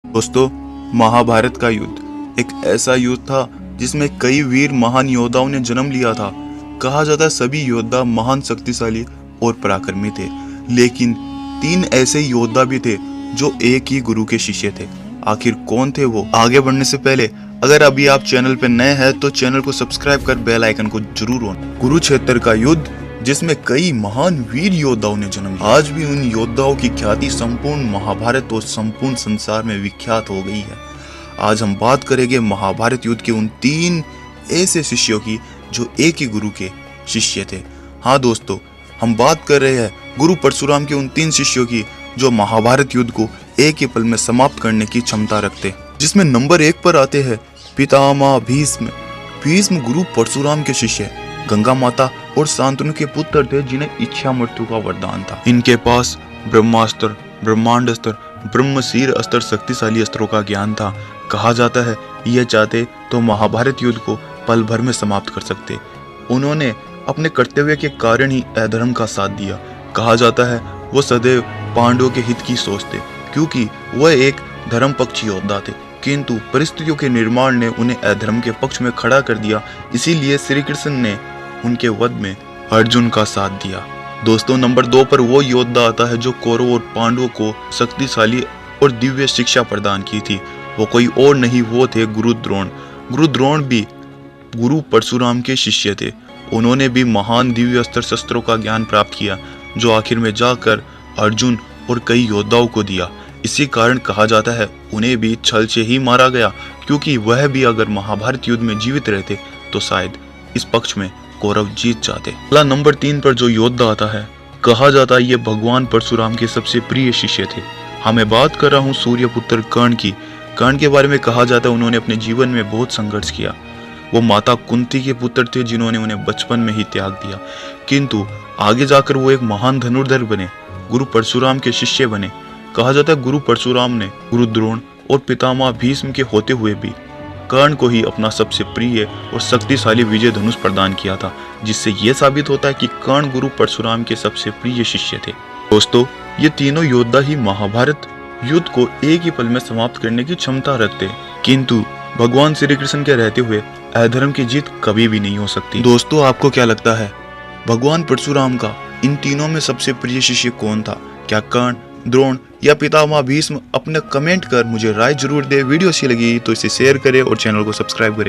दोस्तों, महाभारत का युद्ध एक ऐसा युद्ध था जिसमें कई वीर महान योद्धाओं ने जन्म लिया था। कहा जाता है सभी योद्धा महान, शक्तिशाली और पराक्रमी थे, लेकिन 3 ऐसे योद्धा भी थे जो एक ही गुरु के शिष्य थे। आखिर कौन थे वो? आगे बढ़ने से पहले अगर अभी आप चैनल पर नए हैं तो चैनल को सब्सक्राइब कर बेल आइकन को जरूर ऑन। कुरुक्षेत्र का युद्ध जिसमें कई महान वीर योद्धाओं ने जन्म लिया। आज भी उन योद्धाओं की ख्याति संपूर्ण महाभारत और संपूर्ण संसार में विख्यात हो गई है। आज हम बात करेंगे महाभारत युद्ध के उन 3 ऐसे शिष्यों की जो एक ही गुरु के शिष्य थे। हाँ दोस्तों, हम बात कर रहे हैं गुरु परशुराम के उन 3 शिष्यों की जो महाभारत युद्ध को एक ही पल में समाप्त करने की क्षमता रखते, जिसमें नंबर 1 पर आते हैं पितामह भीष्म। भीष्म गुरु परशुराम के शिष्य, गंगा माता और शांतनु के पुत्र थे जिन्हें इच्छा मृत्यु का वरदान था। इनके पास ब्रह्मास्त्र, ब्रह्मांडस्त्र, ब्रह्मशीर अस्त्र शक्तिशाली अस्त्रों का ज्ञान था। कहा जाता है ये चाहते तो महाभारत युद्ध को पल भर में समाप्त कर सकते। उन्होंने अपने कर्तव्य के कारण ही अधर्म का साथ दिया। कहा जाता है वो सदैव पांडवों के हित की सोचते, क्योंकि वह एक धर्म पक्षी योद्धा थे, किंतु परिस्थितियों के निर्माण ने उन्हें अधर्म के पक्ष में खड़ा कर दिया। इसीलिए श्री कृष्ण ने उनके वध में अर्जुन का साथ दिया। दोस्तों, नंबर 2 पर वो योद्धा आता है जो कौरव और पांडवों को शक्तिशाली और दिव्य शिक्षा प्रदान की थी। वो कोई और नहीं, वो थे गुरु द्रोण। गुरु द्रोण भी गुरु परशुराम के शिष्य थे। उन्होंने भी महान दिव्य अस्त्र शस्त्रों का ज्ञान प्राप्त किया, जो आखिर में जाकर अर्जुन और कई योद्धाओं को दिया। इसी कारण कहा जाता है उन्हें भी छल से ही मारा गया, क्योंकि वह भी अगर महाभारत युद्ध में जीवित रहते तो शायद इस पक्ष में कौरव जीत जाते। नंबर 3 पर जो योद्धा आता है, कहा जाता है ये भगवान परशुराम के सबसे प्रिय शिष्य थे। मैं बात कर रहा हूँ सूर्यपुत्र कर्ण की। कर्ण के बारे में कहा जाता है उन्होंने अपने जीवन में बहुत संघर्ष किया। वो माता कुंती के पुत्र थे जिन्होंने उन्हें बचपन में ही त्याग दिया, किंतु आगे जाकर वो एक महान धनुर्धर बने, गुरु परशुराम के शिष्य बने। कहा जाता है गुरु परशुराम ने गुरु द्रोण और पितामह भीष्म के होते हुए भी कर्ण को ही अपना सबसे प्रिय और शक्तिशाली विजय धनुष प्रदान किया था, जिससे यह साबित होता है कि कर्ण गुरु परशुराम के सबसे प्रिय शिष्य थे। दोस्तों, ये तीनों योद्धा ही महाभारत युद्ध को एक ही पल में समाप्त करने की क्षमता रखते, किंतु भगवान श्री कृष्ण के रहते हुए अधर्म की जीत कभी भी नहीं हो सकती। दोस्तों, आपको क्या लगता है भगवान परशुराम का इन तीनों में सबसे प्रिय शिष्य कौन था? क्या कर्ण, द्रोण या पितामह भीष्म? अपने कमेंट कर मुझे राय जरूर दे। वीडियो अच्छी लगी तो इसे शेयर करें और चैनल को सब्सक्राइब करें।